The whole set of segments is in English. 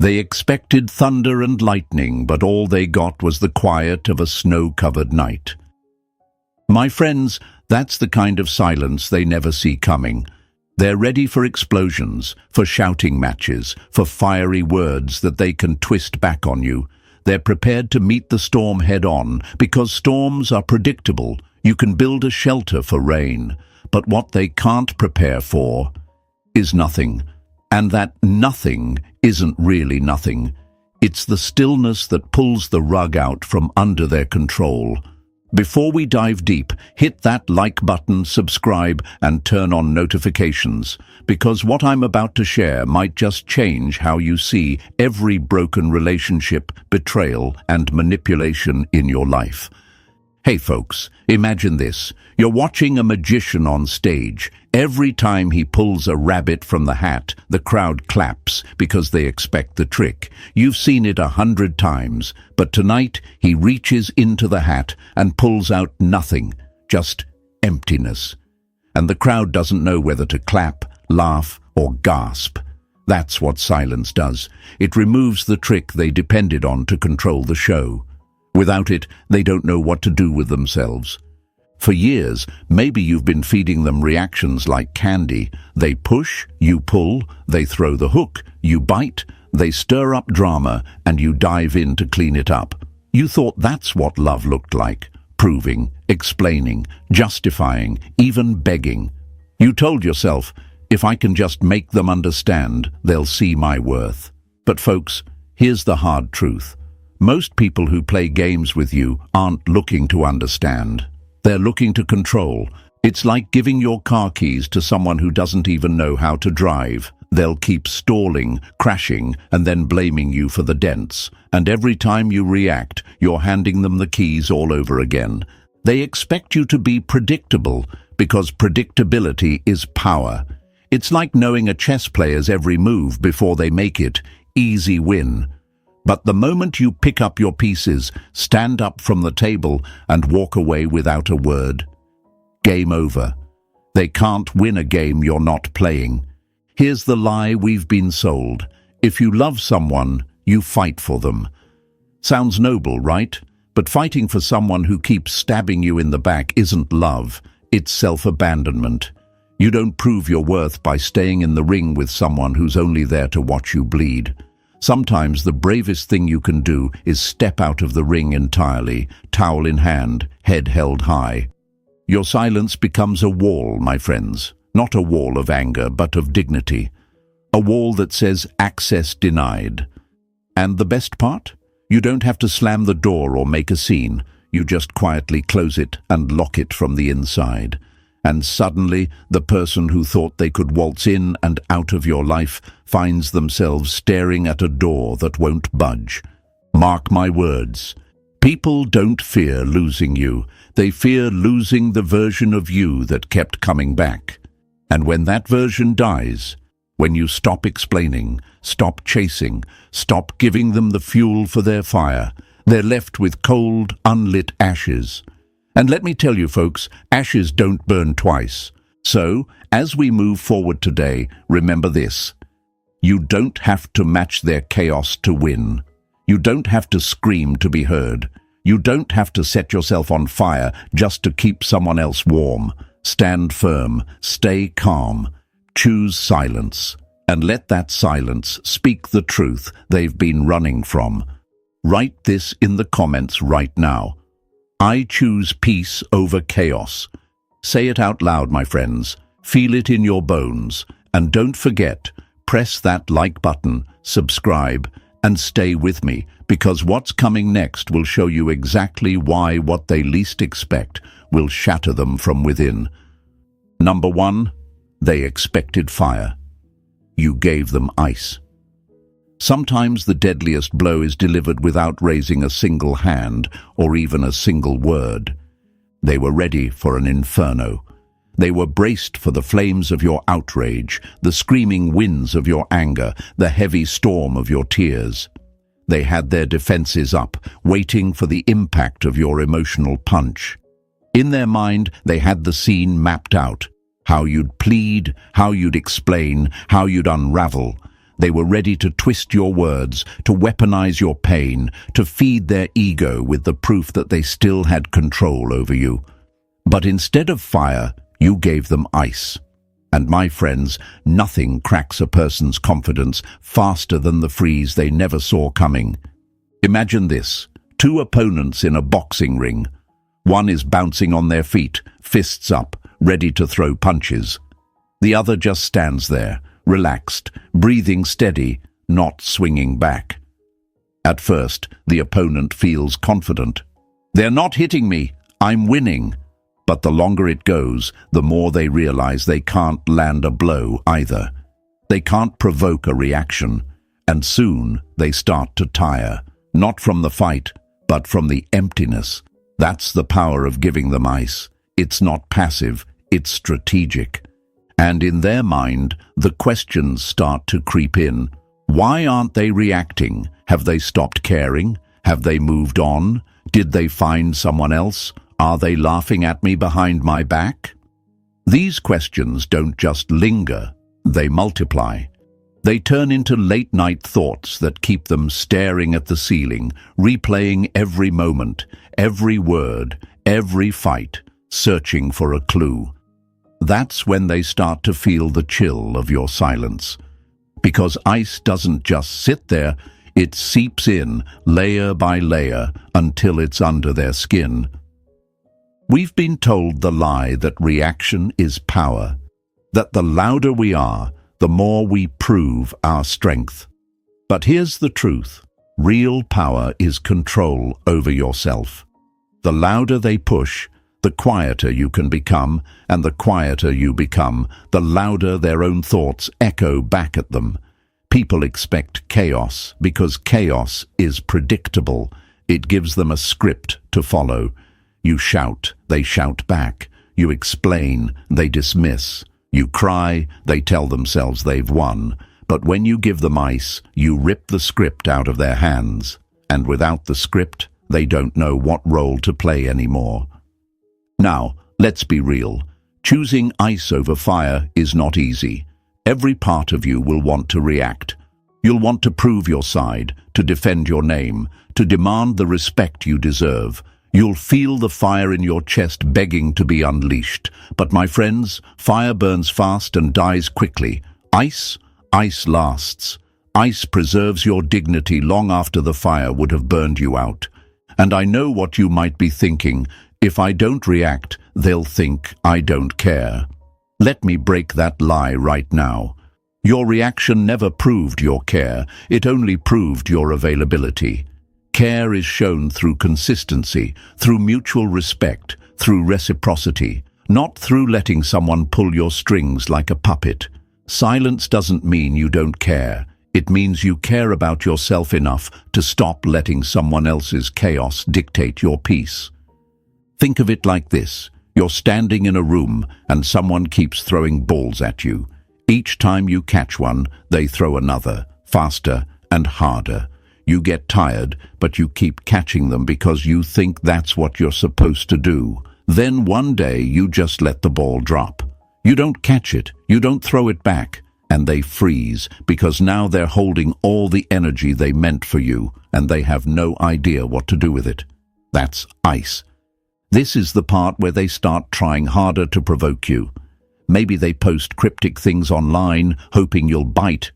They expected thunder and lightning, but all they got was the quiet of a snow-covered night. My friends, that's the kind of silence they never see coming. They're ready for explosions, for shouting matches, for fiery words that they can twist back on you. They're prepared to meet the storm head-on, because storms are predictable. You can build a shelter for rain. But what they can't prepare for is nothing. And that nothing isn't really nothing. It's the stillness that pulls the rug out from under their control. Before we dive deep, hit that like button, subscribe, and turn on notifications, because what I'm about to share might just change how you see every broken relationship, betrayal, and manipulation in your life. Hey folks, imagine this. You're watching a magician on stage. Every time he pulls a rabbit from the hat, the crowd claps because they expect the trick. You've seen it 100 times, but tonight he reaches into the hat and pulls out nothing, just emptiness. And the crowd doesn't know whether to clap, laugh, or gasp. That's what silence does. It removes the trick they depended on to control the show. Without it, they don't know what to do with themselves. For years, maybe you've been feeding them reactions like candy. They push, you pull, they throw the hook, you bite, they stir up drama, and you dive in to clean it up. You thought that's what love looked like. Proving, explaining, justifying, even begging. You told yourself, if I can just make them understand, they'll see my worth. But folks, here's the hard truth. Most people who play games with you aren't looking to understand. They're looking to control. It's like giving your car keys to someone who doesn't even know how to drive. They'll keep stalling, crashing, and then blaming you for the dents. And every time you react, you're handing them the keys all over again. They expect you to be predictable, because predictability is power. It's like knowing a chess player's every move before they make it. Easy win. But the moment you pick up your pieces, stand up from the table, and walk away without a word, game over. They can't win a game you're not playing. Here's the lie we've been sold. If you love someone, you fight for them. Sounds noble, right? But fighting for someone who keeps stabbing you in the back isn't love, it's self-abandonment. You don't prove your worth by staying in the ring with someone who's only there to watch you bleed. Sometimes the bravest thing you can do is step out of the ring entirely, towel in hand, head held high. Your silence becomes a wall, my friends. Not a wall of anger, but of dignity. A wall that says access denied. And the best part? You don't have to slam the door or make a scene. You just quietly close it and lock it from the inside. And suddenly, the person who thought they could waltz in and out of your life finds themselves staring at a door that won't budge. Mark my words. People don't fear losing you. They fear losing the version of you that kept coming back. And when that version dies, when you stop explaining, stop chasing, stop giving them the fuel for their fire, they're left with cold, unlit ashes. And let me tell you, folks, ashes don't burn twice. So, as we move forward today, remember this. You don't have to match their chaos to win. You don't have to scream to be heard. You don't have to set yourself on fire just to keep someone else warm. Stand firm, stay calm, choose silence, and let that silence speak the truth they've been running from. Write this in the comments right now. I choose peace over chaos. Say it out loud, my friends. Feel it in your bones. And don't forget, press that like button, subscribe, and stay with me, because what's coming next will show you exactly why what they least expect will shatter them from within. Number 1, they expected fire. You gave them ice. Sometimes the deadliest blow is delivered without raising a single hand or even a single word. They were ready for an inferno. They were braced for the flames of your outrage, the screaming winds of your anger, the heavy storm of your tears. They had their defenses up, waiting for the impact of your emotional punch. In their mind, they had the scene mapped out. How you'd plead, how you'd explain, how you'd unravel. They were ready to twist your words, to weaponize your pain, to feed their ego with the proof that they still had control over you. But instead of fire, you gave them ice. And my friends, nothing cracks a person's confidence faster than the freeze they never saw coming. Imagine this: two opponents in a boxing ring. One is bouncing on their feet, fists up, ready to throw punches. The other just stands there, relaxed, breathing steady, not swinging back. At first, the opponent feels confident. They're not hitting me, I'm winning. But the longer it goes, the more they realize they can't land a blow either. They can't provoke a reaction, and soon they start to tire, not from the fight, but from the emptiness. That's the power of giving them ice. It's not passive, it's strategic. And in their mind, the questions start to creep in. Why aren't they reacting? Have they stopped caring? Have they moved on? Did they find someone else? Are they laughing at me behind my back? These questions don't just linger, they multiply. They turn into late-night thoughts that keep them staring at the ceiling, replaying every moment, every word, every fight, searching for a clue. That's when they start to feel the chill of your silence. Because ice doesn't just sit there, it seeps in, layer by layer, until it's under their skin. We've been told the lie that reaction is power, that the louder we are, the more we prove our strength. But here's the truth: real power is control over yourself. The louder they push, the quieter you can become, and the quieter you become, the louder their own thoughts echo back at them. People expect chaos because chaos is predictable. It gives them a script to follow. You shout, they shout back. You explain, they dismiss. You cry, they tell themselves they've won. But when you give them ice, you rip the script out of their hands. And without the script, they don't know what role to play anymore. Now, let's be real. Choosing ice over fire is not easy. Every part of you will want to react. You'll want to prove your side, to defend your name, to demand the respect you deserve. You'll feel the fire in your chest begging to be unleashed. But my friends, fire burns fast and dies quickly. Ice lasts. Ice preserves your dignity long after the fire would have burned you out. And I know what you might be thinking. If I don't react, they'll think I don't care. Let me break that lie right now. Your reaction never proved your care. It only proved your availability. Care is shown through consistency, through mutual respect, through reciprocity, not through letting someone pull your strings like a puppet. Silence doesn't mean you don't care. It means you care about yourself enough to stop letting someone else's chaos dictate your peace. Think of it like this. You're standing in a room and someone keeps throwing balls at you. Each time you catch one, they throw another, faster and harder. You get tired, but you keep catching them because you think that's what you're supposed to do. Then one day you just let the ball drop. You don't catch it, you don't throw it back, and they freeze because now they're holding all the energy they meant for you, and they have no idea what to do with it. That's ice. This is the part where they start trying harder to provoke you. Maybe they post cryptic things online, hoping you'll bite.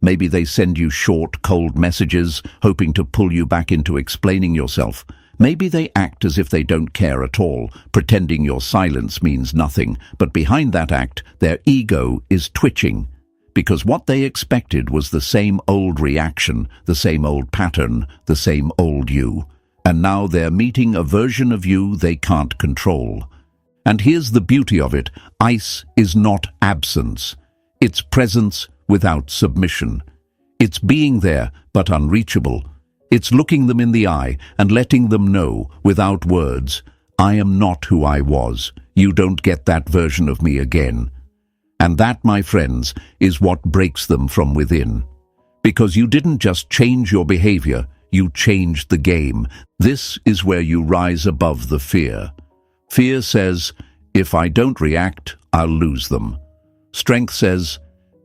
Maybe they send you short, cold messages, hoping to pull you back into explaining yourself. Maybe they act as if they don't care at all, pretending your silence means nothing. But behind that act, their ego is twitching. Because what they expected was the same old reaction, the same old pattern, the same old you. And now they're meeting a version of you they can't control. And here's the beauty of it. Ice is not absence. It's presence without submission. It's being there, but unreachable. It's looking them in the eye and letting them know, without words, I am not who I was. You don't get that version of me again. And that, my friends, is what breaks them from within. Because you didn't just change your behavior, you changed the game. This is where you rise above the fear. Fear says, if I don't react, I'll lose them. Strength says,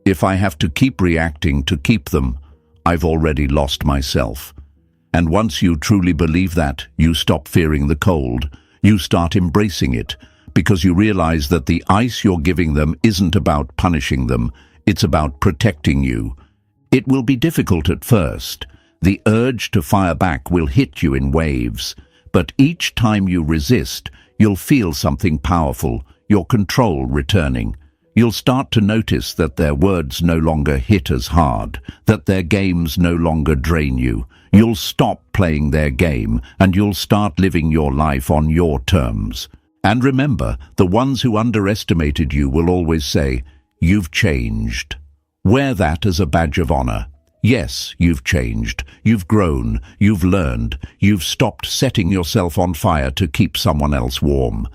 If I have to keep reacting to keep them, I've already lost myself. And once you truly believe that, you stop fearing the cold. You start embracing it, because you realize that the ice you're giving them isn't about punishing them, it's about protecting you. It will be difficult at first. The urge to fire back will hit you in waves, but each time you resist, you'll feel something powerful, your control returning. You'll start to notice that their words no longer hit as hard, that their games no longer drain you. You'll stop playing their game, and you'll start living your life on your terms. And remember, the ones who underestimated you will always say, "You've changed." Wear that as a badge of honor. Yes, you've changed. You've grown. You've learned. You've stopped setting yourself on fire to keep someone else warm.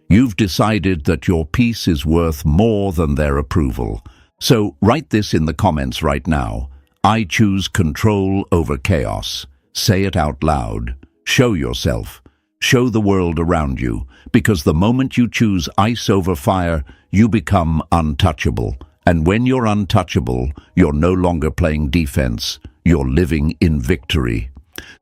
You've decided that your peace is worth more than their approval. So write this in the comments right now. I choose control over chaos. Say it out loud. Show yourself. Show the world around you. Because the moment you choose ice over fire, you become untouchable. And when you're untouchable, you're no longer playing defense. You're living in victory.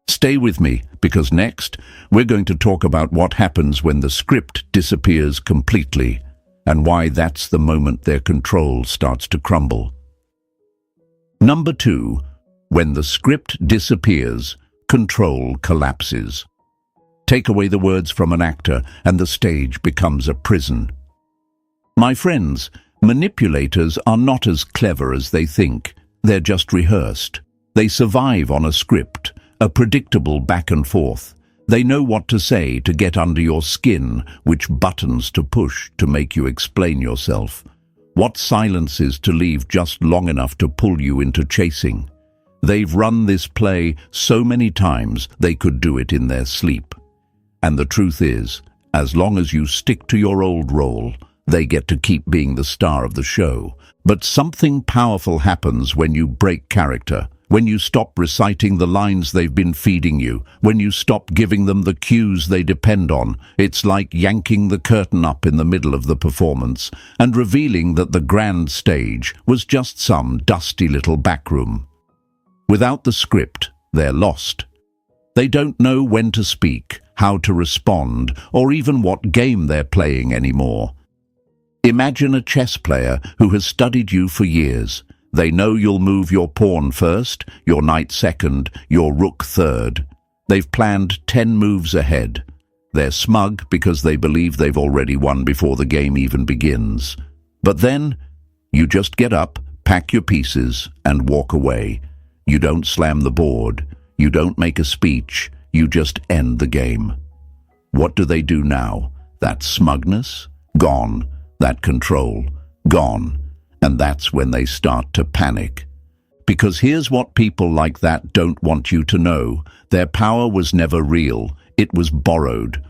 Stay with me, because next, we're going to talk about what happens when the script disappears completely, and why that's the moment their control starts to crumble. Number 2, when the script disappears, control collapses. Take away the words from an actor, and the stage becomes a prison. My friends, manipulators are not as clever as they think. They're just rehearsed. They survive on a script, a predictable back and forth. They know what to say to get under your skin, which buttons to push to make you explain yourself, what silences to leave just long enough to pull you into chasing. They've run this play so many times they could do it in their sleep. And the truth is, as long as you stick to your old role, they get to keep being the star of the show. But something powerful happens when you break character. When you stop reciting the lines they've been feeding you, when you stop giving them the cues they depend on, it's like yanking the curtain up in the middle of the performance and revealing that the grand stage was just some dusty little backroom. Without the script, they're lost. They don't know when to speak, how to respond, or even what game they're playing anymore. Imagine a chess player who has studied you for years. They know you'll move your pawn first, your knight second, your rook third. They've planned 10 moves ahead. They're smug because they believe they've already won before the game even begins. But then, you just get up, pack your pieces, and walk away. You don't slam the board. You don't make a speech. You just end the game. What do they do now? That smugness? Gone. That control? Gone. And that's when they start to panic. Because here's what people like that don't want you to know. Their power was never real. It was borrowed.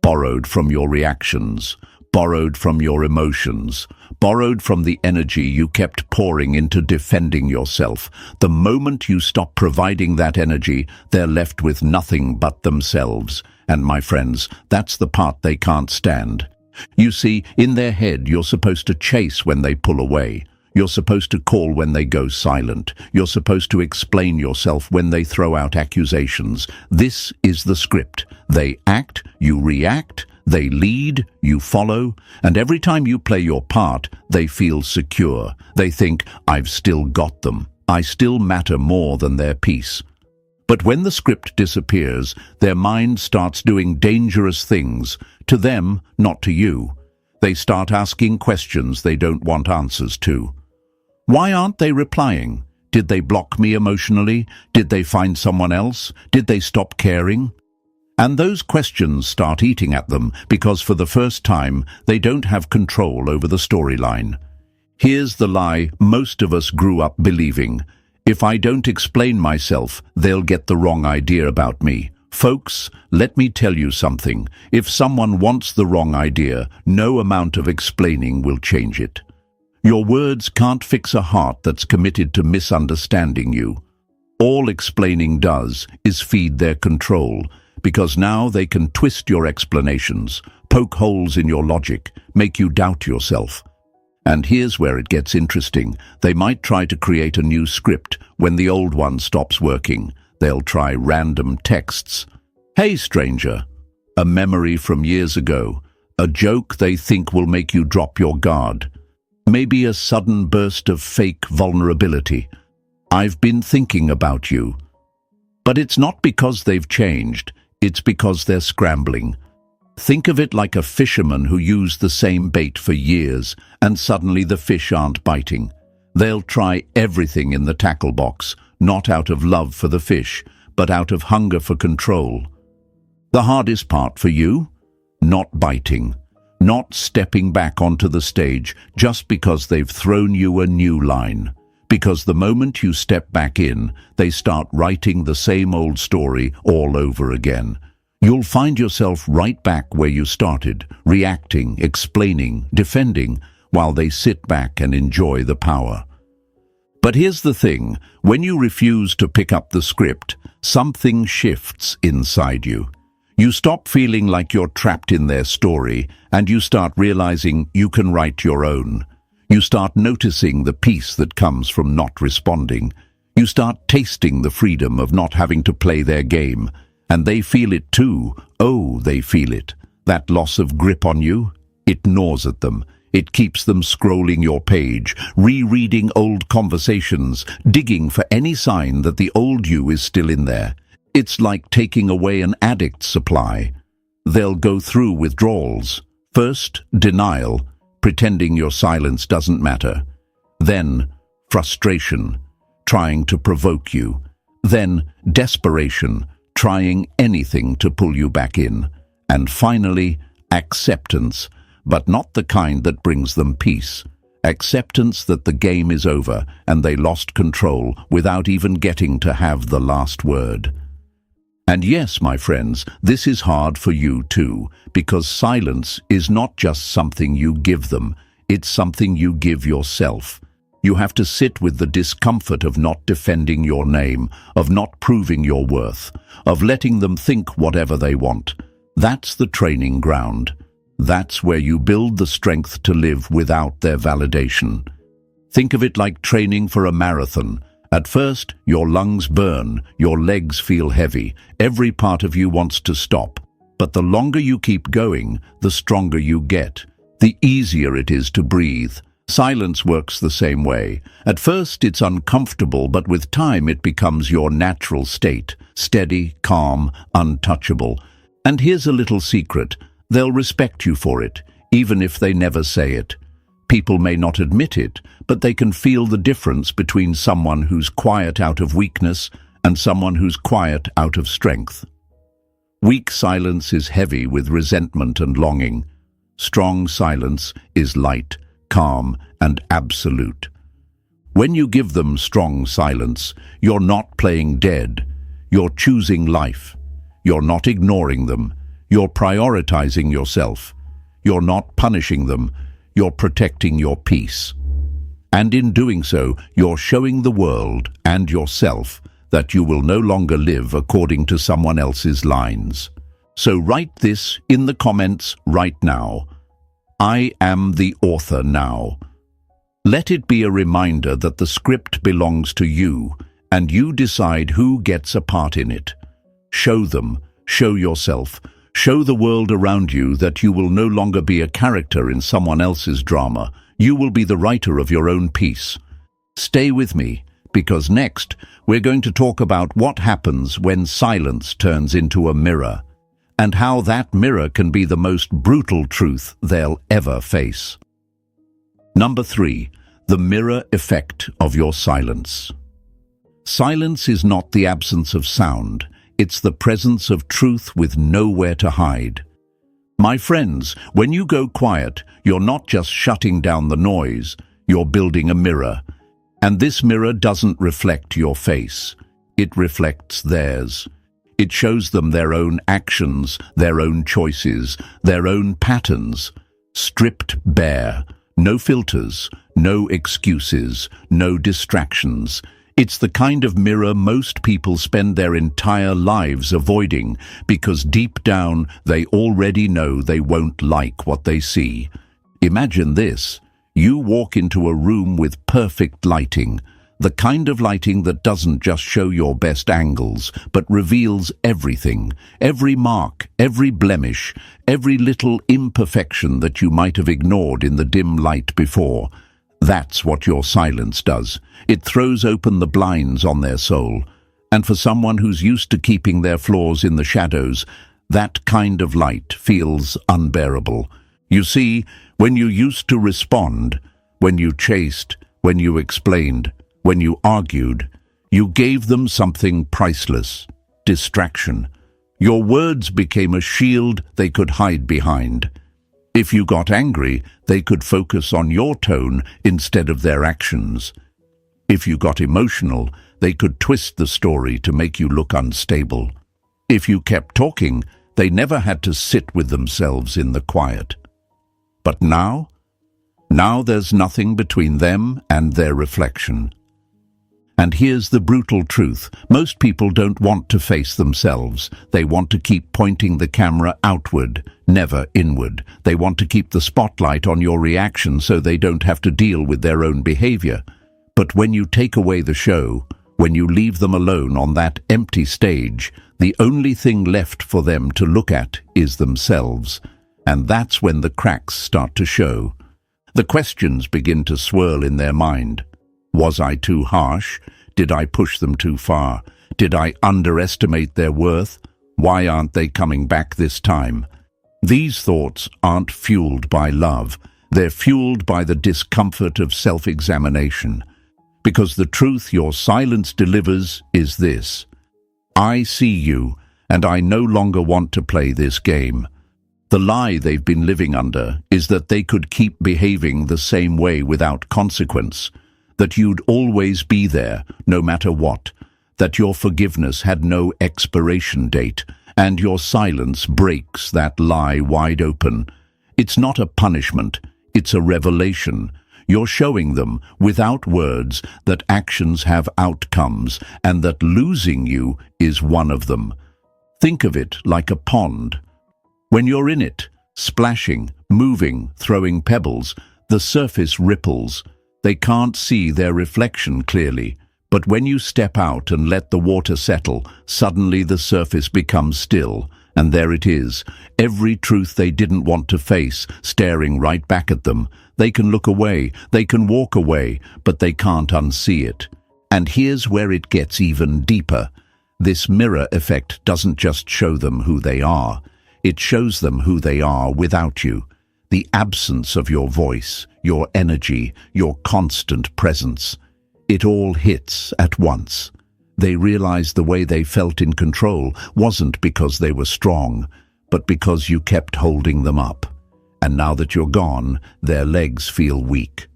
Borrowed from your reactions. Borrowed from your emotions. Borrowed from the energy you kept pouring into defending yourself. The moment you stop providing that energy, they're left with nothing but themselves. And my friends, that's the part they can't stand. You see, in their head, you're supposed to chase when they pull away. You're supposed to call when they go silent. You're supposed to explain yourself when they throw out accusations. This is the script. They act, you react, they lead, you follow, and every time you play your part, they feel secure. They think, I've still got them. I still matter more than their peace. But when the script disappears, their mind starts doing dangerous things. To them, not to you. They start asking questions they don't want answers to. Why aren't they replying? Did they block me emotionally? Did they find someone else? Did they stop caring? And those questions start eating at them because for the first time, they don't have control over the storyline. Here's the lie most of us grew up believing. If I don't explain myself, they'll get the wrong idea about me. Folks, let me tell you something. If someone wants the wrong idea, no amount of explaining will change it. Your words can't fix a heart that's committed to misunderstanding you. All explaining does is feed their control, because now they can twist your explanations, poke holes in your logic, make you doubt yourself. And here's where it gets interesting. They might try to create a new script when the old one stops working. They'll try random texts. Hey, stranger. A memory from years ago. A joke they think will make you drop your guard. Maybe a sudden burst of fake vulnerability. I've been thinking about you. But it's not because they've changed. It's because they're scrambling. Think of it like a fisherman who used the same bait for years, and suddenly the fish aren't biting. They'll try everything in the tackle box, not out of love for the fish, but out of hunger for control. The hardest part for you? Not biting. Not stepping back onto the stage just because they've thrown you a new line. Because the moment you step back in, they start writing the same old story all over again. You'll find yourself right back where you started, reacting, explaining, defending, while they sit back and enjoy the power. But here's the thing, when you refuse to pick up the script, something shifts inside you. You stop feeling like you're trapped in their story, and you start realizing you can write your own. You start noticing the peace that comes from not responding. You start tasting the freedom of not having to play their game. And they feel it too. Oh, they feel it. That loss of grip on you, it gnaws at them. It keeps them scrolling your page, rereading old conversations, digging for any sign that the old you is still in there. It's like taking away an addict's supply. They'll go through withdrawals. First, denial, pretending your silence doesn't matter. Then, frustration, trying to provoke you. Then, desperation, trying anything to pull you back in. And finally, acceptance, but not the kind that brings them peace. Acceptance that the game is over and they lost control without even getting to have the last word. And yes, my friends, this is hard for you too, because silence is not just something you give them, it's something you give yourself. You have to sit with the discomfort of not defending your name, of not proving your worth, of letting them think whatever they want. That's the training ground. That's where you build the strength to live without their validation. Think of it like training for a marathon. At first, your lungs burn, your legs feel heavy, every part of you wants to stop. But the longer you keep going, the stronger you get, the easier it is to breathe. Silence works the same way. At first it's uncomfortable, but with time it becomes your natural state, steady, calm, untouchable. And here's a little secret, they'll respect you for it, even if they never say it. People may not admit it, but they can feel the difference between someone who's quiet out of weakness and someone who's quiet out of strength. Weak silence is heavy with resentment and longing. Strong silence is light, calm, and absolute. When you give them strong silence, you're not playing dead. You're choosing life. You're not ignoring them. You're prioritizing yourself. You're not punishing them. You're protecting your peace. And in doing so, you're showing the world and yourself that you will no longer live according to someone else's lines. So write this in the comments right now. I am the author now. Let it be a reminder that the script belongs to you, and you decide who gets a part in it. Show them, show yourself, show the world around you that you will no longer be a character in someone else's drama. You will be the writer of your own piece. Stay with me, because next we're going to talk about what happens when silence turns into a mirror, and how that mirror can be the most brutal truth they'll ever face. Number 3, the mirror effect of your silence. Silence is not the absence of sound, it's the presence of truth with nowhere to hide. My friends, when you go quiet, you're not just shutting down the noise, you're building a mirror. And this mirror doesn't reflect your face, it reflects theirs. It shows them their own actions, their own choices, their own patterns, stripped bare, no filters, no excuses, no distractions. It's the kind of mirror most people spend their entire lives avoiding because deep down they already know they won't like what they see. Imagine this. You walk into a room with perfect lighting, the kind of lighting that doesn't just show your best angles, but reveals everything, every mark, every blemish, every little imperfection that you might have ignored in the dim light before. That's what your silence does. It throws open the blinds on their soul. And for someone who's used to keeping their flaws in the shadows, that kind of light feels unbearable. You see, when you used to respond, when you chased, when you explained, when you argued, you gave them something priceless: distraction. Your words became a shield they could hide behind. If you got angry, they could focus on your tone instead of their actions. If you got emotional, they could twist the story to make you look unstable. If you kept talking, they never had to sit with themselves in the quiet. But now there's nothing between them and their reflection. And here's the brutal truth. Most people don't want to face themselves. They want to keep pointing the camera outward, never inward. They want to keep the spotlight on your reaction so they don't have to deal with their own behavior. But when you take away the show, when you leave them alone on that empty stage, the only thing left for them to look at is themselves. And that's when the cracks start to show. The questions begin to swirl in their mind. Was I too harsh? Did I push them too far? Did I underestimate their worth? Why aren't they coming back this time? These thoughts aren't fueled by love. They're fueled by the discomfort of self-examination. Because the truth your silence delivers is this: I see you, and I no longer want to play this game. The lie they've been living under is that they could keep behaving the same way without consequence, that you'd always be there, no matter what, that your forgiveness had no expiration date, and your silence breaks that lie wide open. It's not a punishment, it's a revelation. You're showing them, without words, that actions have outcomes, and that losing you is one of them. Think of it like a pond. When you're in it, splashing, moving, throwing pebbles, the surface ripples. They can't see their reflection clearly, but when you step out and let the water settle, suddenly the surface becomes still, and there it is, every truth they didn't want to face, staring right back at them. They can look away, they can walk away, but they can't unsee it. And here's where it gets even deeper. This mirror effect doesn't just show them who they are, it shows them who they are without you. The absence of your voice, your energy, your constant presence. It all hits at once. They realize the way they felt in control wasn't because they were strong, but because you kept holding them up. And now that you're gone, their legs feel weak.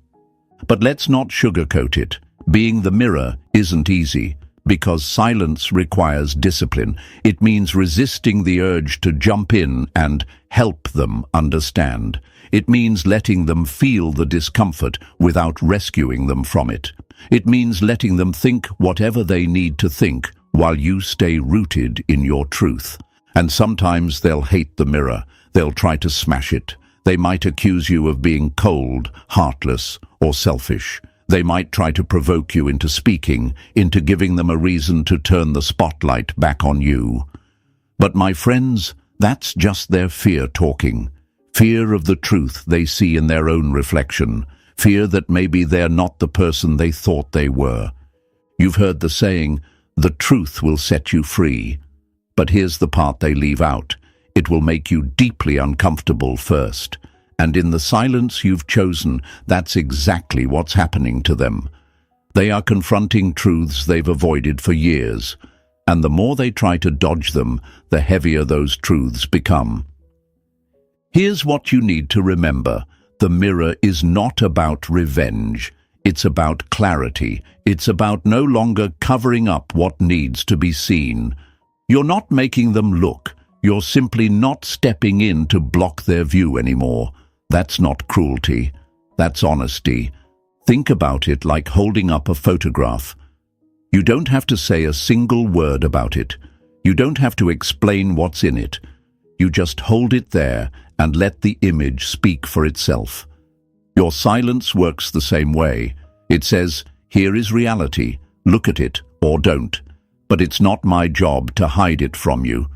But let's not sugarcoat it. Being the mirror isn't easy, because silence requires discipline. It means resisting the urge to jump in and help them understand. It means letting them feel the discomfort without rescuing them from it. It means letting them think whatever they need to think while you stay rooted in your truth. And sometimes they'll hate the mirror. They'll try to smash it. They might accuse you of being cold, heartless, or selfish. They might try to provoke you into speaking, into giving them a reason to turn the spotlight back on you. But my friends, that's just their fear talking. Fear of the truth they see in their own reflection. Fear that maybe they're not the person they thought they were. You've heard the saying, the truth will set you free. But here's the part they leave out. It will make you deeply uncomfortable first. And in the silence you've chosen, that's exactly what's happening to them. They are confronting truths they've avoided for years. And the more they try to dodge them, the heavier those truths become. Here's what you need to remember. The mirror is not about revenge. It's about clarity. It's about no longer covering up what needs to be seen. You're not making them look. You're simply not stepping in to block their view anymore. That's not cruelty. That's honesty. Think about it like holding up a photograph. You don't have to say a single word about it. You don't have to explain what's in it. You just hold it there and let the image speak for itself. Your silence works the same way. It says, here is reality, look at it or don't, but it's not my job to hide it from you.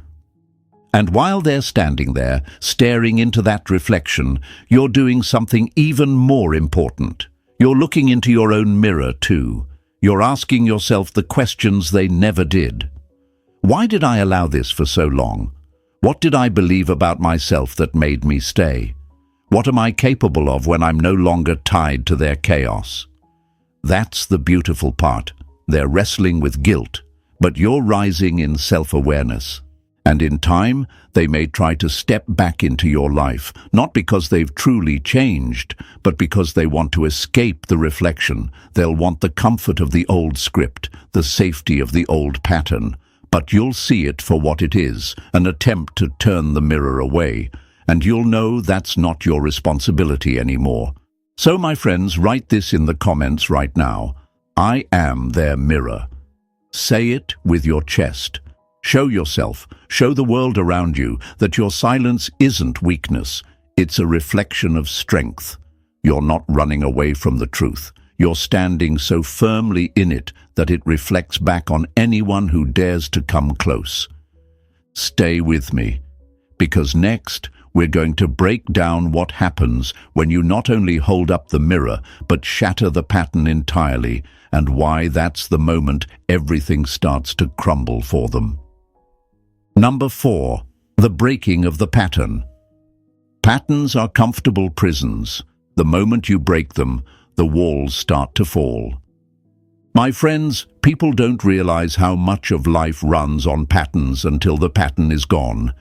And while they're standing there, staring into that reflection, you're doing something even more important. You're looking into your own mirror too. You're asking yourself the questions they never did. Why did I allow this for so long? What did I believe about myself that made me stay? What am I capable of when I'm no longer tied to their chaos? That's the beautiful part. They're wrestling with guilt, but you're rising in self-awareness. And in time, they may try to step back into your life, not because they've truly changed, but because they want to escape the reflection. They'll want the comfort of the old script, the safety of the old pattern. But you'll see it for what it is, an attempt to turn the mirror away, and you'll know that's not your responsibility anymore. So, my friends, write this in the comments right now. I am their mirror. Say it with your chest. Show yourself, show the world around you that your silence isn't weakness. It's a reflection of strength. You're not running away from the truth. You're standing so firmly in it that it reflects back on anyone who dares to come close. Stay with me, because next we're going to break down what happens when you not only hold up the mirror, but shatter the pattern entirely, and why that's the moment everything starts to crumble for them. Number 4. The breaking of the pattern. Patterns are comfortable prisons. The moment you break them, the walls start to fall. My friends, people don't realize how much of life runs on patterns until the pattern is gone.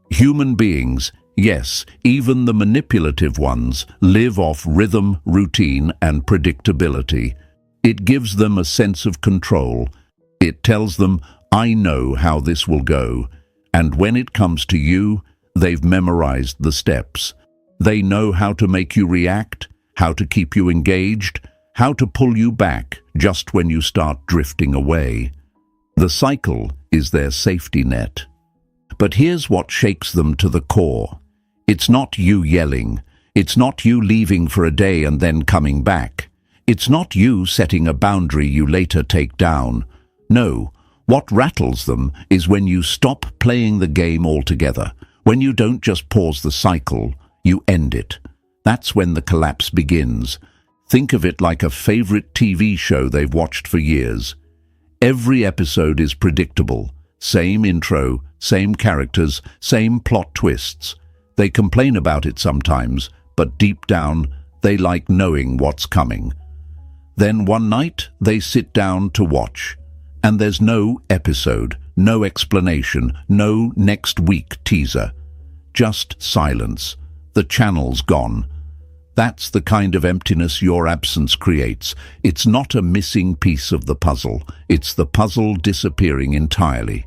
Human beings, yes, even the manipulative ones, live off rhythm, routine, and predictability. It gives them a sense of control. It tells them, I know how this will go. And when it comes to you, they've memorized the steps. They know how to make you react, how to keep you engaged, how to pull you back just when you start drifting away. The cycle is their safety net. But here's what shakes them to the core. It's not you yelling. It's not you leaving for a day and then coming back. It's not you setting a boundary you later take down. No, what rattles them is when you stop playing the game altogether. When you don't just pause the cycle, you end it. That's when the collapse begins. Think of it like a favorite TV show they've watched for years. Every episode is predictable. Same intro, same characters, same plot twists. They complain about it sometimes, but deep down, they like knowing what's coming. Then one night, they sit down to watch. And there's no episode, no explanation, no next week teaser. Just silence. The channel's gone. That's the kind of emptiness your absence creates. It's not a missing piece of the puzzle. It's the puzzle disappearing entirely.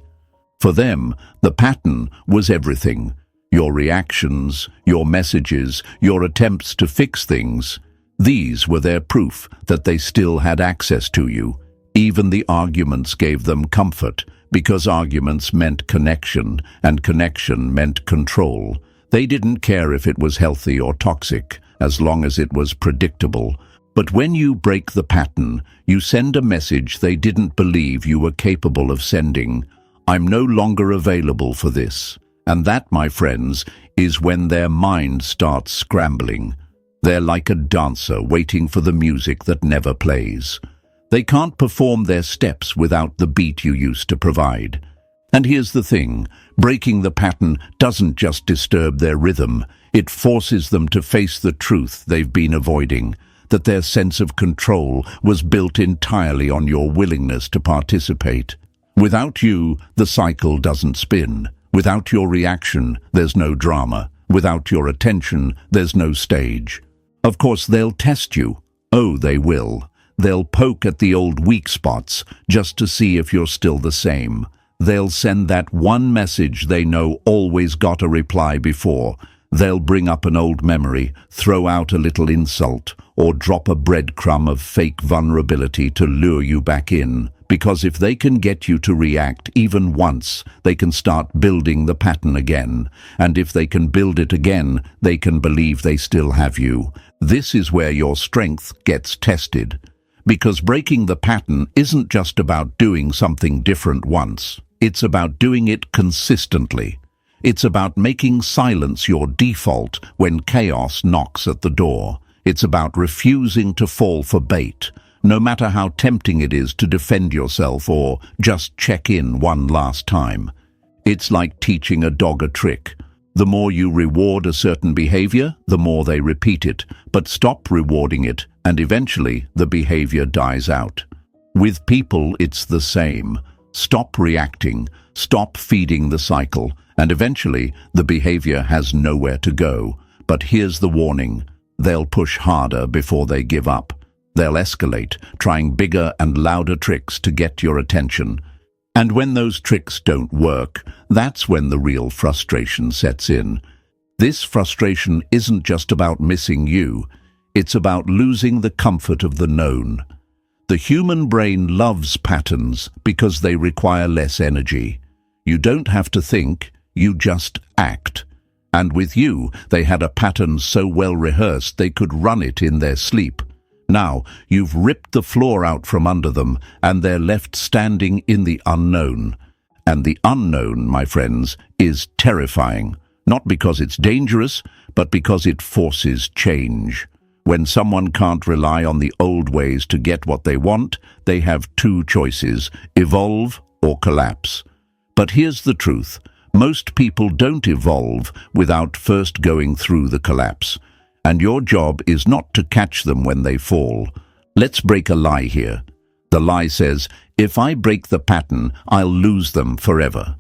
For them, the pattern was everything. Your reactions, your messages, your attempts to fix things. These were their proof that they still had access to you. Even the arguments gave them comfort, because arguments meant connection, and connection meant control. They didn't care if it was healthy or toxic, as long as it was predictable. But when you break the pattern, you send a message they didn't believe you were capable of sending. I'm no longer available for this. And that, my friends, is when their mind starts scrambling. They're like a dancer waiting for the music that never plays. They can't perform their steps without the beat you used to provide. And here's the thing, breaking the pattern doesn't just disturb their rhythm, it forces them to face the truth they've been avoiding, that their sense of control was built entirely on your willingness to participate. Without you, the cycle doesn't spin. Without your reaction, there's no drama. Without your attention, there's no stage. Of course, they'll test you. Oh, they will. They'll poke at the old weak spots just to see if you're still the same. They'll send that one message they know always got a reply before. They'll bring up an old memory, throw out a little insult, or drop a breadcrumb of fake vulnerability to lure you back in, because if they can get you to react even once, they can start building the pattern again. And if they can build it again, they can believe they still have you. This is where your strength gets tested. Because breaking the pattern isn't just about doing something different once. It's about doing it consistently. It's about making silence your default when chaos knocks at the door. It's about refusing to fall for bait, no matter how tempting it is to defend yourself or just check in one last time. It's like teaching a dog a trick. The more you reward a certain behavior, the more they repeat it. But stop rewarding it, and eventually the behavior dies out. With people, it's the same. Stop reacting, stop feeding the cycle, and eventually the behavior has nowhere to go. But here's the warning. They'll push harder before they give up. They'll escalate, trying bigger and louder tricks to get your attention. And when those tricks don't work, that's when the real frustration sets in. This frustration isn't just about missing you. It's about losing the comfort of the known. The human brain loves patterns because they require less energy. You don't have to think, you just act. And with you, they had a pattern so well rehearsed they could run it in their sleep. Now, you've ripped the floor out from under them, and they're left standing in the unknown. And the unknown, my friends, is terrifying. Not because it's dangerous, but because it forces change. When someone can't rely on the old ways to get what they want, they have two choices: evolve or collapse. But here's the truth. Most people don't evolve without first going through the collapse. And your job is not to catch them when they fall. Let's break a lie here. The lie says, if I break the pattern, I'll lose them forever.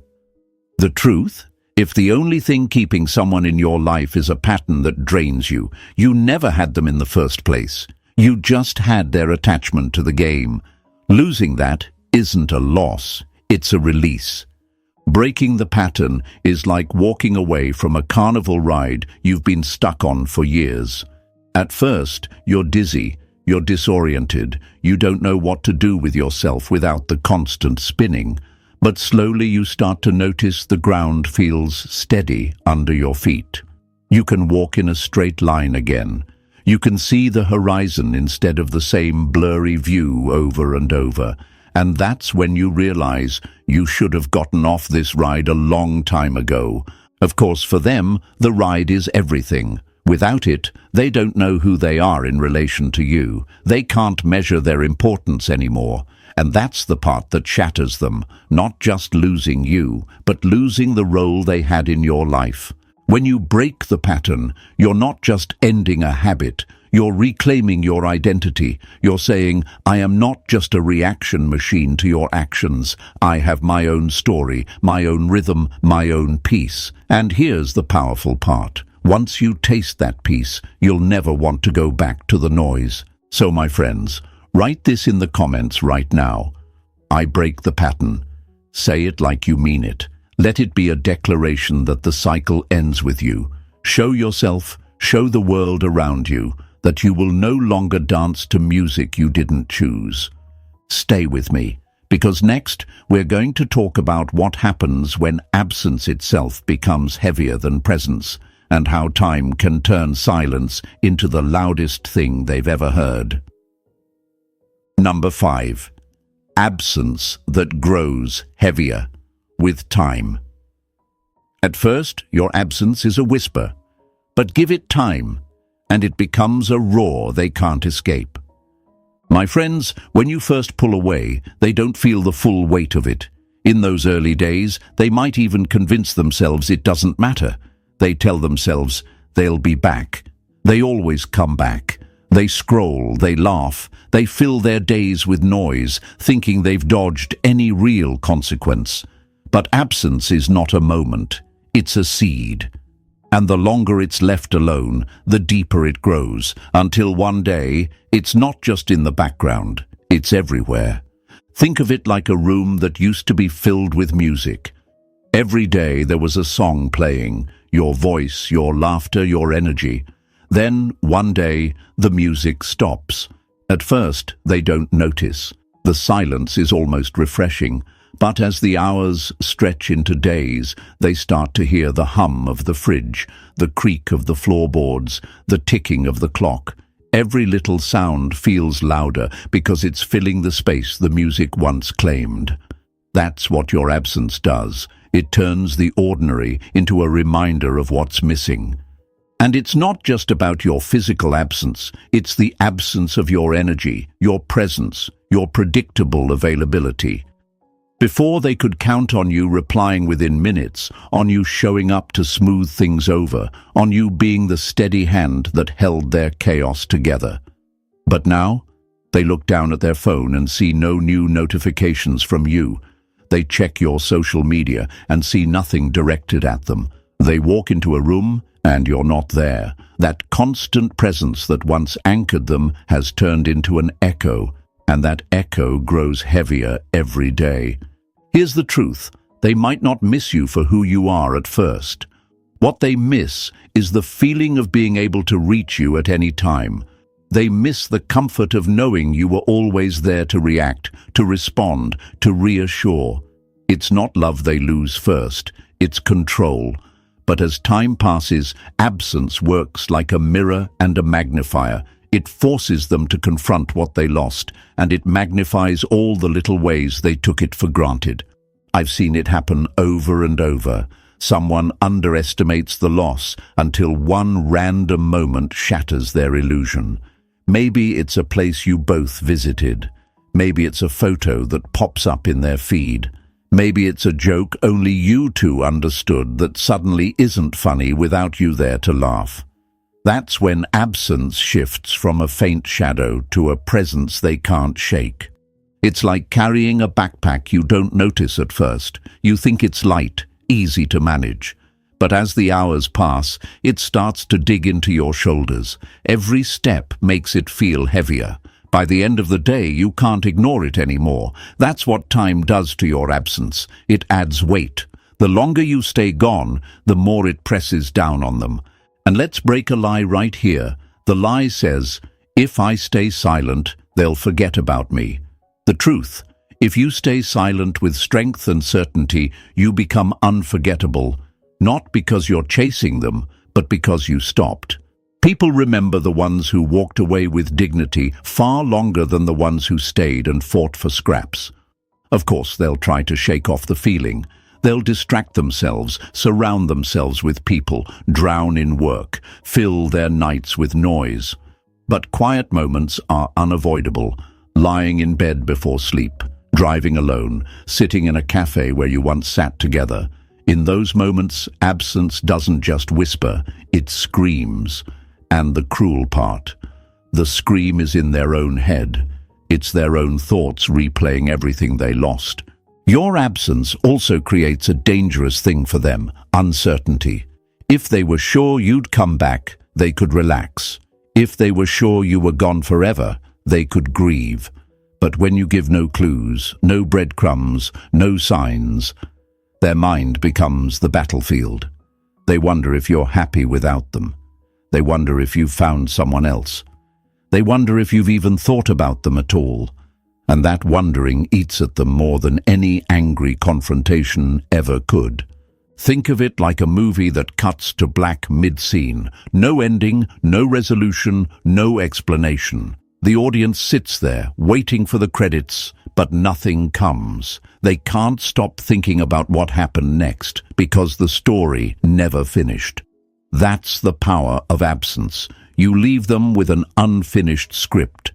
The truth? If the only thing keeping someone in your life is a pattern that drains you, you never had them in the first place. You just had their attachment to the game. Losing that isn't a loss, it's a release. Breaking the pattern is like walking away from a carnival ride you've been stuck on for years. At first, you're dizzy, you're disoriented, you don't know what to do with yourself without the constant spinning. But slowly you start to notice the ground feels steady under your feet. You can walk in a straight line again. You can see the horizon instead of the same blurry view over and over. And that's when you realize you should have gotten off this ride a long time ago. Of course, for them, the ride is everything. Without it, they don't know who they are in relation to you. They can't measure their importance anymore. And that's the part that shatters them, not just losing you, but losing the role they had in your life. When you break the pattern, you're not just ending a habit. You're reclaiming your identity. You're saying, I am not just a reaction machine to your actions. I have my own story, my own rhythm, my own peace. And here's the powerful part. Once you taste that peace, you'll never want to go back to the noise. So, my friends, write this in the comments right now. I break the pattern. Say it like you mean it. Let it be a declaration that the cycle ends with you. Show yourself, show the world around you, that you will no longer dance to music you didn't choose. Stay with me, because next we're going to talk about what happens when absence itself becomes heavier than presence, and how time can turn silence into the loudest thing they've ever heard. Number 5. Absence that grows heavier with time. At first, your absence is a whisper, but give it time, and it becomes a roar they can't escape. My friends, when you first pull away, they don't feel the full weight of it. In those early days, they might even convince themselves it doesn't matter. They tell themselves they'll be back. They always come back. They scroll, they laugh, they fill their days with noise, thinking they've dodged any real consequence. But absence is not a moment, it's a seed. And the longer it's left alone, the deeper it grows, until one day, it's not just in the background, it's everywhere. Think of it like a room that used to be filled with music. Every day there was a song playing, your voice, your laughter, your energy. Then, one day, the music stops. At first, they don't notice. The silence is almost refreshing, but as the hours stretch into days, they start to hear the hum of the fridge, the creak of the floorboards, the ticking of the clock. Every little sound feels louder because it's filling the space the music once claimed. That's what your absence does. It turns the ordinary into a reminder of what's missing. And it's not just about your physical absence, it's the absence of your energy, your presence, your predictable availability. Before they could count on you replying within minutes, on you showing up to smooth things over, on you being the steady hand that held their chaos together. But now, they look down at their phone and see no new notifications from you. They check your social media and see nothing directed at them. They walk into a room and you're not there. That constant presence that once anchored them has turned into an echo, and that echo grows heavier every day. Here's the truth. They might not miss you for who you are at first. What they miss is the feeling of being able to reach you at any time. They miss the comfort of knowing you were always there to react, to respond, to reassure. It's not love they lose first, it's control. But as time passes, absence works like a mirror and a magnifier. It forces them to confront what they lost, and it magnifies all the little ways they took it for granted. I've seen it happen over and over. Someone underestimates the loss until one random moment shatters their illusion. Maybe it's a place you both visited. Maybe it's a photo that pops up in their feed. Maybe it's a joke only you two understood that suddenly isn't funny without you there to laugh. That's when absence shifts from a faint shadow to a presence they can't shake. It's like carrying a backpack you don't notice at first. You think it's light, easy to manage. But as the hours pass, it starts to dig into your shoulders. Every step makes it feel heavier. By the end of the day, you can't ignore it anymore. That's what time does to your absence. It adds weight. The longer you stay gone, the more it presses down on them. And let's break a lie right here. The lie says, if I stay silent, they'll forget about me. The truth, if you stay silent with strength and certainty, you become unforgettable, not because you're chasing them, but because you stopped. People remember the ones who walked away with dignity far longer than the ones who stayed and fought for scraps. Of course, they'll try to shake off the feeling. They'll distract themselves, surround themselves with people, drown in work, fill their nights with noise. But quiet moments are unavoidable. Lying in bed before sleep, driving alone, sitting in a cafe where you once sat together. In those moments, absence doesn't just whisper, it screams. And the cruel part, the scream is in their own head. It's their own thoughts replaying everything they lost. Your absence also creates a dangerous thing for them, uncertainty. If they were sure you'd come back, they could relax. If they were sure you were gone forever, they could grieve. But when you give no clues, no breadcrumbs, no signs, their mind becomes the battlefield. They wonder if you're happy without them. They wonder if you've found someone else. They wonder if you've even thought about them at all. And that wondering eats at them more than any angry confrontation ever could. Think of it like a movie that cuts to black mid-scene. No ending, no resolution, no explanation. The audience sits there, waiting for the credits, but nothing comes. They can't stop thinking about what happened next, because the story never finished. That's the power of absence. You leave them with an unfinished script.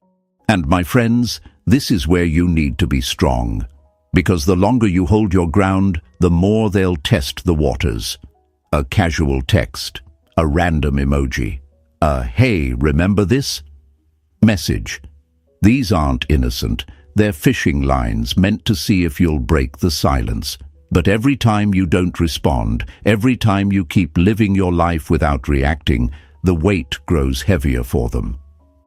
And my friends, this is where you need to be strong. Because the longer you hold your ground, the more they'll test the waters. A casual text, a random emoji, a "Hey, remember this?" message. These aren't innocent. They're fishing lines meant to see if you'll break the silence. But every time you don't respond, every time you keep living your life without reacting, the weight grows heavier for them.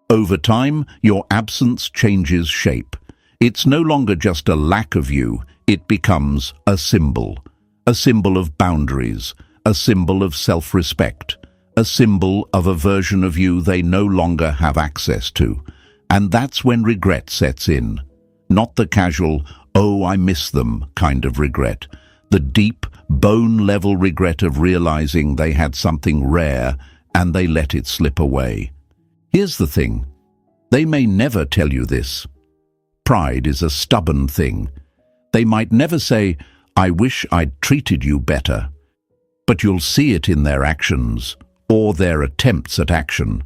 Over time, your absence changes shape. It's no longer just a lack of you, it becomes a symbol of boundaries, a symbol of self-respect, a symbol of a version of you they no longer have access to. And that's when regret sets in. Not the casual, "oh, I miss them" kind of regret. The deep, bone-level regret of realizing they had something rare and they let it slip away. Here's the thing. They may never tell you this. Pride is a stubborn thing. They might never say, "I wish I'd treated you better." But you'll see it in their actions, or their attempts at action.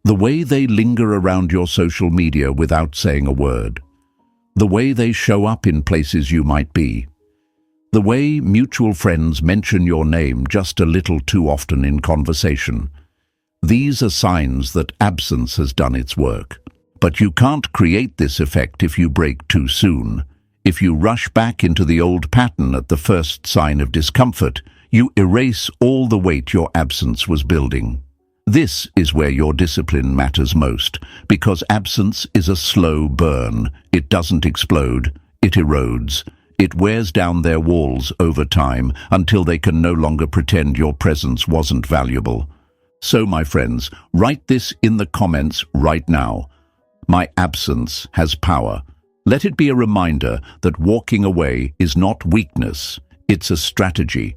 The way they linger around your social media without saying a word. The way they show up in places you might be. The way mutual friends mention your name just a little too often in conversation. These are signs that absence has done its work. But you can't create this effect if you break too soon. If you rush back into the old pattern at the first sign of discomfort, you erase all the weight your absence was building. This is where your discipline matters most, because absence is a slow burn. It doesn't explode, it erodes. It wears down their walls over time until they can no longer pretend your presence wasn't valuable. So, my friends, write this in the comments right now. My absence has power. Let it be a reminder that walking away is not weakness, it's a strategy.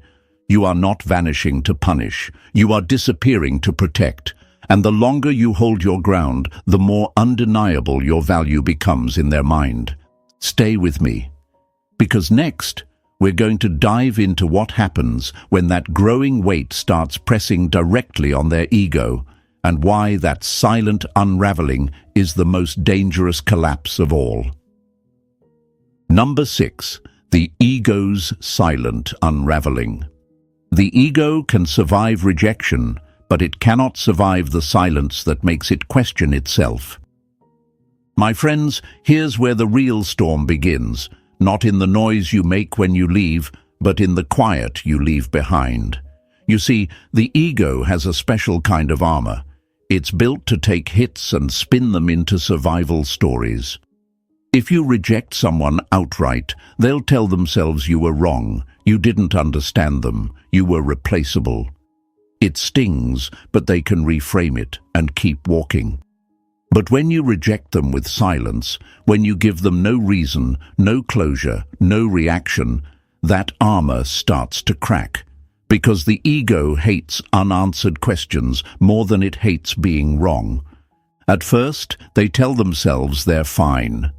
You are not vanishing to punish. You are disappearing to protect. And the longer you hold your ground, the more undeniable your value becomes in their mind. Stay with me. Because next, we're going to dive into what happens when that growing weight starts pressing directly on their ego, and why that silent unraveling is the most dangerous collapse of all. Number 6. The ego's silent unraveling. The ego can survive rejection, but it cannot survive the silence that makes it question itself. My friends, here's where the real storm begins, not in the noise you make when you leave, but in the quiet you leave behind. You see, the ego has a special kind of armor. It's built to take hits and spin them into survival stories. If you reject someone outright, they'll tell themselves you were wrong, you didn't understand them, you were replaceable. It stings, but they can reframe it and keep walking. But when you reject them with silence, when you give them no reason, no closure, no reaction, that armor starts to crack. Because the ego hates unanswered questions more than it hates being wrong. At first, they tell themselves they're fine.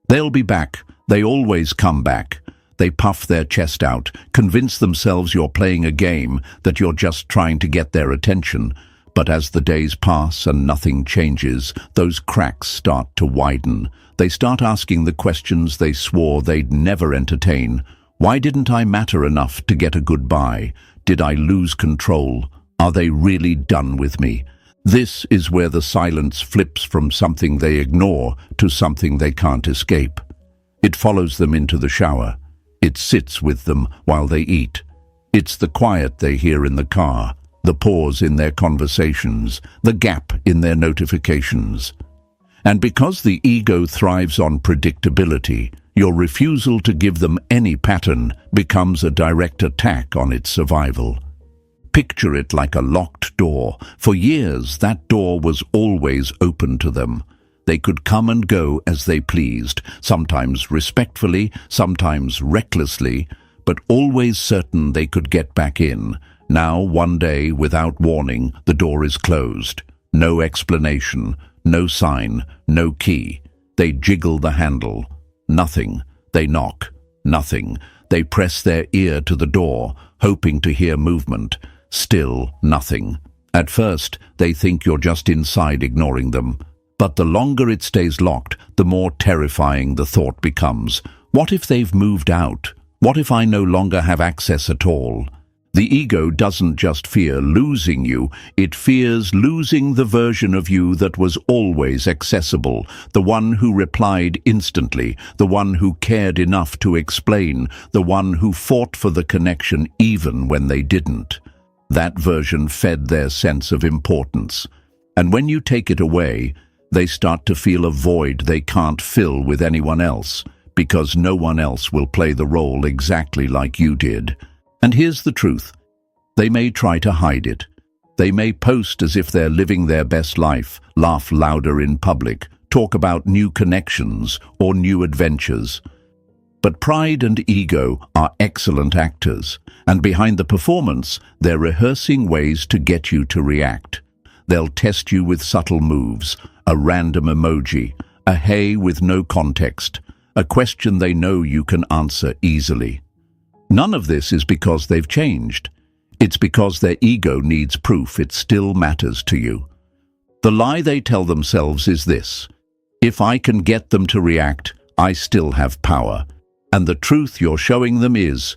They'll be back. They always come back. They puff their chest out, convince themselves you're playing a game, that you're just trying to get their attention. But as the days pass and nothing changes, those cracks start to widen. They start asking the questions they swore they'd never entertain. Why didn't I matter enough to get a goodbye? Did I lose control? Are they really done with me? This is where the silence flips from something they ignore to something they can't escape. It follows them into the shower. It sits with them while they eat. It's the quiet they hear in the car, the pause in their conversations, the gap in their notifications. And because the ego thrives on predictability, your refusal to give them any pattern becomes a direct attack on its survival. Picture it like a locked door. For years, that door was always open to them. They could come and go as they pleased, sometimes respectfully, sometimes recklessly, but always certain they could get back in. Now, one day, without warning, the door is closed. No explanation, no sign, no key. They jiggle the handle. Nothing. They knock. Nothing. They press their ear to the door, hoping to hear movement. Still nothing. At first, they think you're just inside ignoring them. But the longer it stays locked, the more terrifying the thought becomes. What if they've moved out? What if I no longer have access at all? The ego doesn't just fear losing you, it fears losing the version of you that was always accessible, the one who replied instantly, the one who cared enough to explain, the one who fought for the connection even when they didn't. That version fed their sense of importance. And when you take it away, they start to feel a void they can't fill with anyone else, because no one else will play the role exactly like you did. And here's the truth. They may try to hide it. They may post as if they're living their best life, laugh louder in public, talk about new connections or new adventures. But pride and ego are excellent actors, and behind the performance, they're rehearsing ways to get you to react. They'll test you with subtle moves, a random emoji, a hey with no context, a question they know you can answer easily. None of this is because they've changed. It's because their ego needs proof it still matters to you. The lie they tell themselves is this: if I can get them to react, I still have power. And the truth you're showing them is,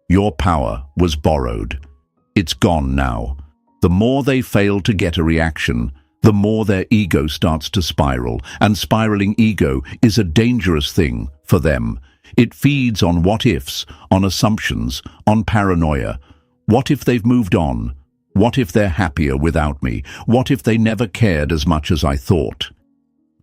your power was borrowed. It's gone now. The more they fail to get a reaction, the more their ego starts to spiral, and spiraling ego is a dangerous thing for them. It feeds on what-ifs, on assumptions, on paranoia. What if they've moved on? What if they're happier without me? What if they never cared as much as I thought?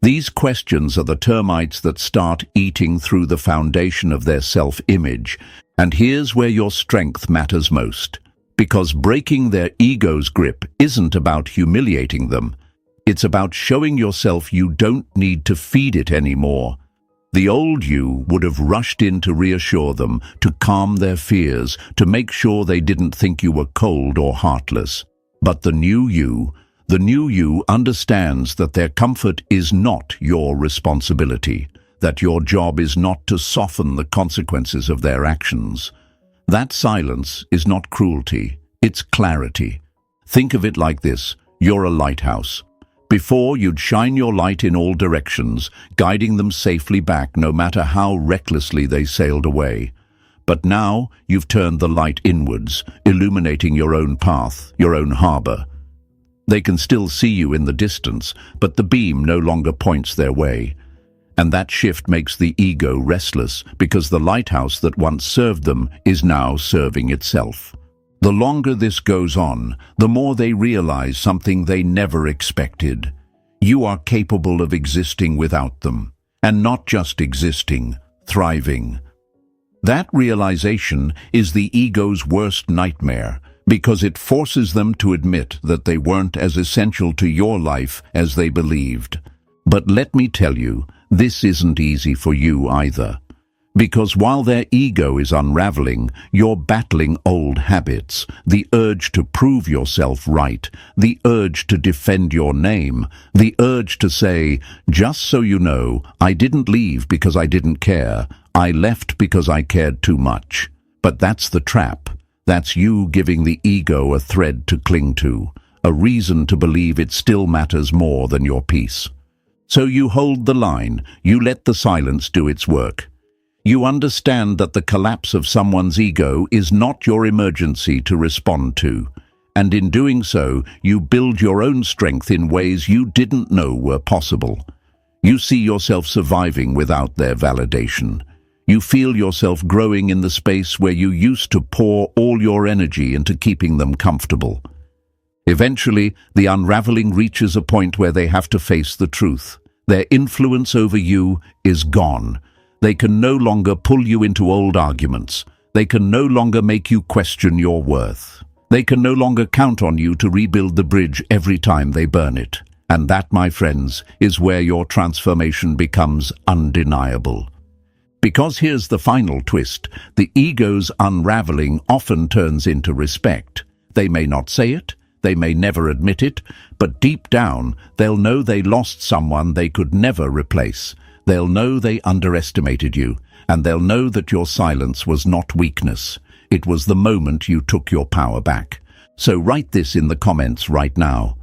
These questions are the termites that start eating through the foundation of their self-image, and here's where your strength matters most. Because breaking their ego's grip isn't about humiliating them. It's about showing yourself you don't need to feed it anymore. The old you would have rushed in to reassure them, to calm their fears, to make sure they didn't think you were cold or heartless. But the new you understands that their comfort is not your responsibility, that your job is not to soften the consequences of their actions. That silence is not cruelty, it's clarity. Think of it like this: you're a lighthouse. Before, you'd shine your light in all directions, guiding them safely back no matter how recklessly they sailed away. But now you've turned the light inwards, illuminating your own path, your own harbor. They can still see you in the distance, but the beam no longer points their way. And that shift makes the ego restless, because the lighthouse that once served them is now serving itself. The longer this goes on, the more they realize something they never expected. You are capable of existing without them, and not just existing, thriving. That realization is the ego's worst nightmare, because it forces them to admit that they weren't as essential to your life as they believed. But let me tell you, this isn't easy for you either. Because while their ego is unraveling, you're battling old habits, the urge to prove yourself right, the urge to defend your name, the urge to say, just so you know, I didn't leave because I didn't care, I left because I cared too much. But that's the trap. That's you giving the ego a thread to cling to, a reason to believe it still matters more than your peace. So you hold the line, you let the silence do its work. You understand that the collapse of someone's ego is not your emergency to respond to, and in doing so, you build your own strength in ways you didn't know were possible. You see yourself surviving without their validation. You feel yourself growing in the space where you used to pour all your energy into keeping them comfortable. Eventually, the unraveling reaches a point where they have to face the truth. Their influence over you is gone. They can no longer pull you into old arguments. They can no longer make you question your worth. They can no longer count on you to rebuild the bridge every time they burn it. And that, my friends, is where your transformation becomes undeniable. Because here's the final twist: the ego's unraveling often turns into respect. They may not say it, they may never admit it, but deep down, they'll know they lost someone they could never replace. They'll know they underestimated you, and they'll know that your silence was not weakness. It was the moment you took your power back. So write this in the comments right now.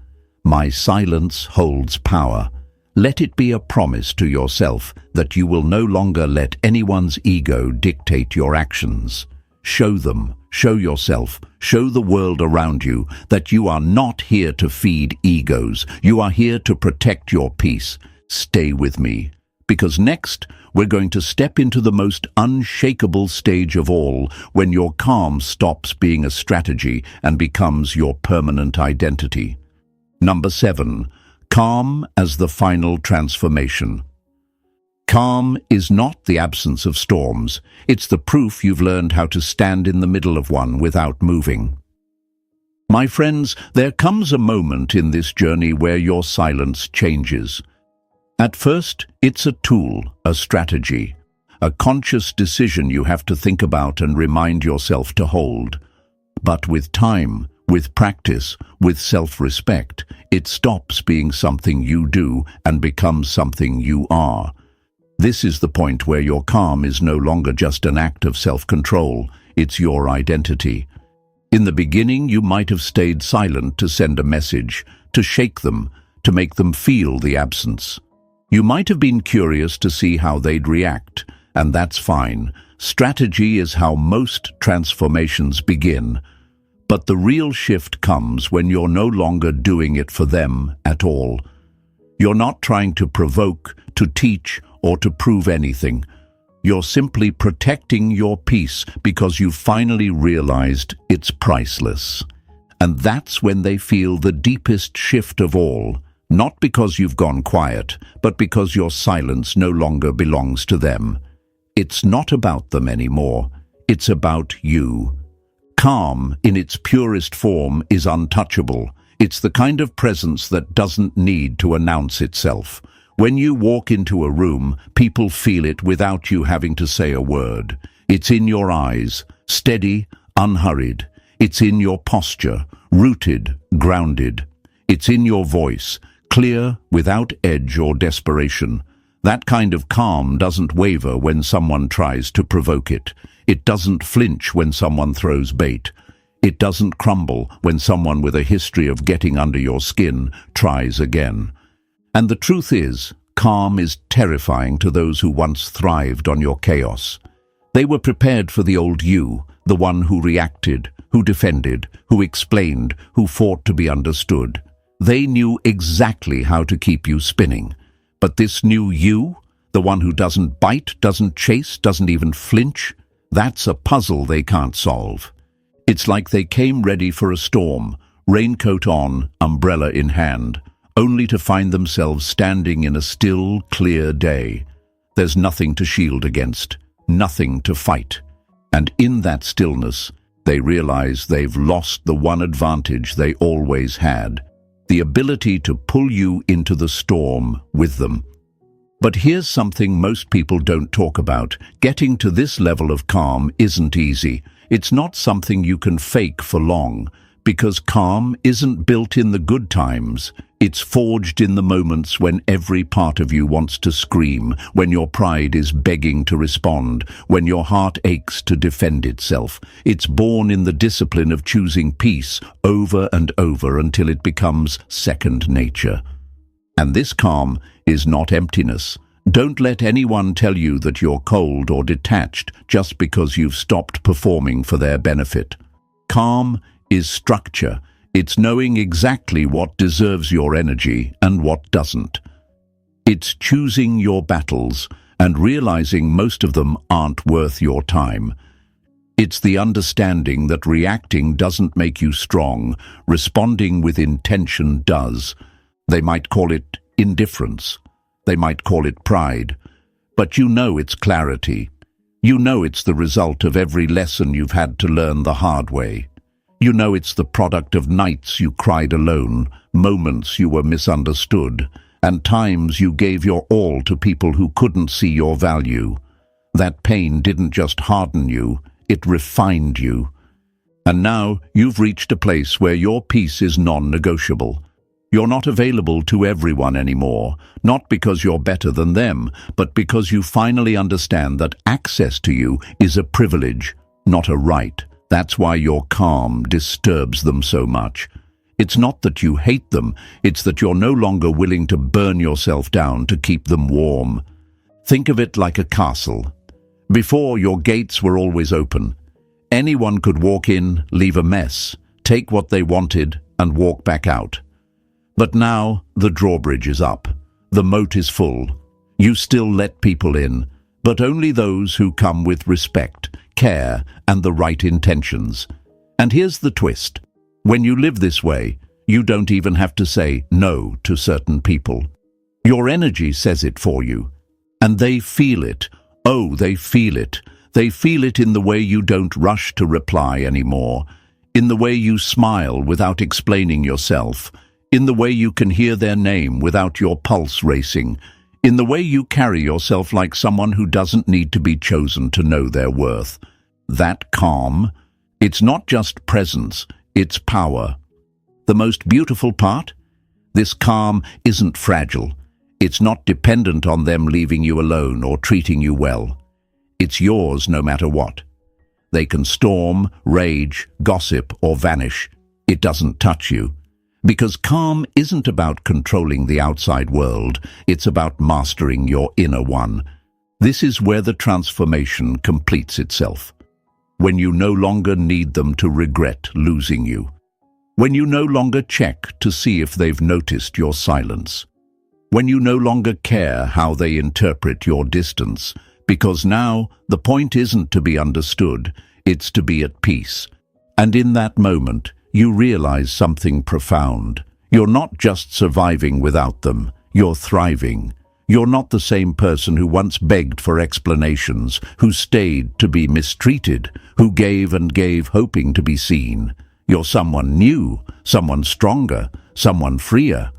My silence holds power. Let it be a promise to yourself that you will no longer let anyone's ego dictate your actions. Show them, show yourself, show the world around you that you are not here to feed egos. You are here to protect your peace. Stay with me, because next we're going to step into the most unshakable stage of all, when your calm stops being a strategy and becomes your permanent identity. Number 7. Calm as the final transformation. Calm is not the absence of storms. It's the proof you've learned how to stand in the middle of one without moving. My friends, there comes a moment in this journey where your silence changes. At first, it's a tool, a strategy, a conscious decision you have to think about and remind yourself to hold. But with time, with practice, with self-respect, it stops being something you do and becomes something you are. This is the point where your calm is no longer just an act of self-control, it's your identity. In the beginning, you might have stayed silent to send a message, to shake them, to make them feel the absence. You might have been curious to see how they'd react, and that's fine. Strategy is how most transformations begin. But the real shift comes when you're no longer doing it for them at all. You're not trying to provoke, to teach, or to prove anything. You're simply protecting your peace because you've finally realized it's priceless. And that's when they feel the deepest shift of all, not because you've gone quiet, but because your silence no longer belongs to them. It's not about them anymore. It's about you. Calm, in its purest form, is untouchable. It's the kind of presence that doesn't need to announce itself. When you walk into a room, people feel it without you having to say a word. It's in your eyes, steady, unhurried. It's in your posture, rooted, grounded. It's in your voice, clear, without edge or desperation. That kind of calm doesn't waver when someone tries to provoke it. It doesn't flinch when someone throws bait. It doesn't crumble when someone with a history of getting under your skin tries again. And the truth is, calm is terrifying to those who once thrived on your chaos. They were prepared for the old you, the one who reacted, who defended, who explained, who fought to be understood. They knew exactly how to keep you spinning. But this new you, the one who doesn't bite, doesn't chase, doesn't even flinch, that's a puzzle they can't solve. It's like they came ready for a storm, raincoat on, umbrella in hand, only to find themselves standing in a still, clear day. There's nothing to shield against, nothing to fight. And in that stillness, they realize they've lost the one advantage they always had, the ability to pull you into the storm with them. But here's something most people don't talk about. Getting to this level of calm isn't easy. It's not something you can fake for long, because calm isn't built in the good times. It's forged in the moments when every part of you wants to scream, when your pride is begging to respond, when your heart aches to defend itself. It's born in the discipline of choosing peace over and over until it becomes second nature. And this calm is not emptiness. Don't let anyone tell you that you're cold or detached just because you've stopped performing for their benefit. Calm is structure. It's knowing exactly what deserves your energy and what doesn't. It's choosing your battles and realizing most of them aren't worth your time. It's the understanding that reacting doesn't make you strong, responding with intention does. They might call it indifference. They might call it pride. But you know it's clarity. You know it's the result of every lesson you've had to learn the hard way. You know it's the product of nights you cried alone, moments you were misunderstood, and times you gave your all to people who couldn't see your value. That pain didn't just harden you, it refined you. And now you've reached a place where your peace is non-negotiable. You're not available to everyone anymore, not because you're better than them, but because you finally understand that access to you is a privilege, not a right. That's why your calm disturbs them so much. It's not that you hate them, it's that you're no longer willing to burn yourself down to keep them warm. Think of it like a castle. Before, your gates were always open. Anyone could walk in, leave a mess, take what they wanted, and walk back out. But now, the drawbridge is up. The moat is full. You still let people in, but only those who come with respect, care, and the right intentions. And here's the twist. When you live this way, you don't even have to say no to certain people. Your energy says it for you. And they feel it. Oh, they feel it. They feel it in the way you don't rush to reply anymore, in the way you smile without explaining yourself, in the way you can hear their name without your pulse racing, in the way you carry yourself like someone who doesn't need to be chosen to know their worth. That calm, it's not just presence, it's power. The most beautiful part? This calm isn't fragile. It's not dependent on them leaving you alone or treating you well. It's yours no matter what. They can storm, rage, gossip, or vanish. It doesn't touch you. Because calm isn't about controlling the outside world, it's about mastering your inner one. This is where the transformation completes itself. When you no longer need them to regret losing you. When you no longer check to see if they've noticed your silence. When you no longer care how they interpret your distance, because now the point isn't to be understood, it's to be at peace. And in that moment, you realize something profound. You're not just surviving without them, you're thriving. You're not the same person who once begged for explanations, who stayed to be mistreated, who gave and gave hoping to be seen. You're someone new, someone stronger, someone freer.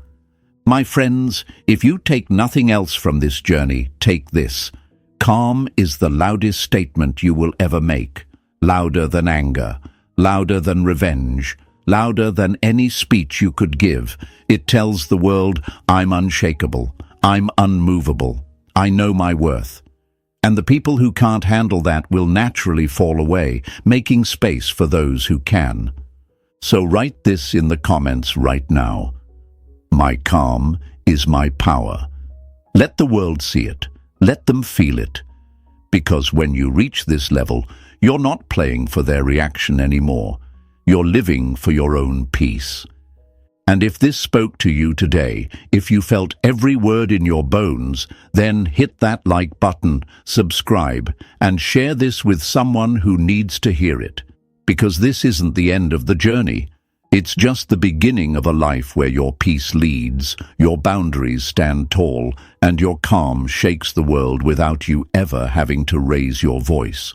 My friends, if you take nothing else from this journey, take this. Calm is the loudest statement you will ever make. Louder than anger, louder than revenge, louder than any speech you could give. It tells the world, I'm unshakable, I'm unmovable, I know my worth. And the people who can't handle that will naturally fall away, making space for those who can. So write this in the comments right now. My calm is my power. Let the world see it. Let them feel it. Because when you reach this level, you're not playing for their reaction anymore. You're living for your own peace. And if this spoke to you today, if you felt every word in your bones, then hit that like button, subscribe, and share this with someone who needs to hear it. Because this isn't the end of the journey. It's just the beginning of a life where your peace leads, your boundaries stand tall, and your calm shakes the world without you ever having to raise your voice.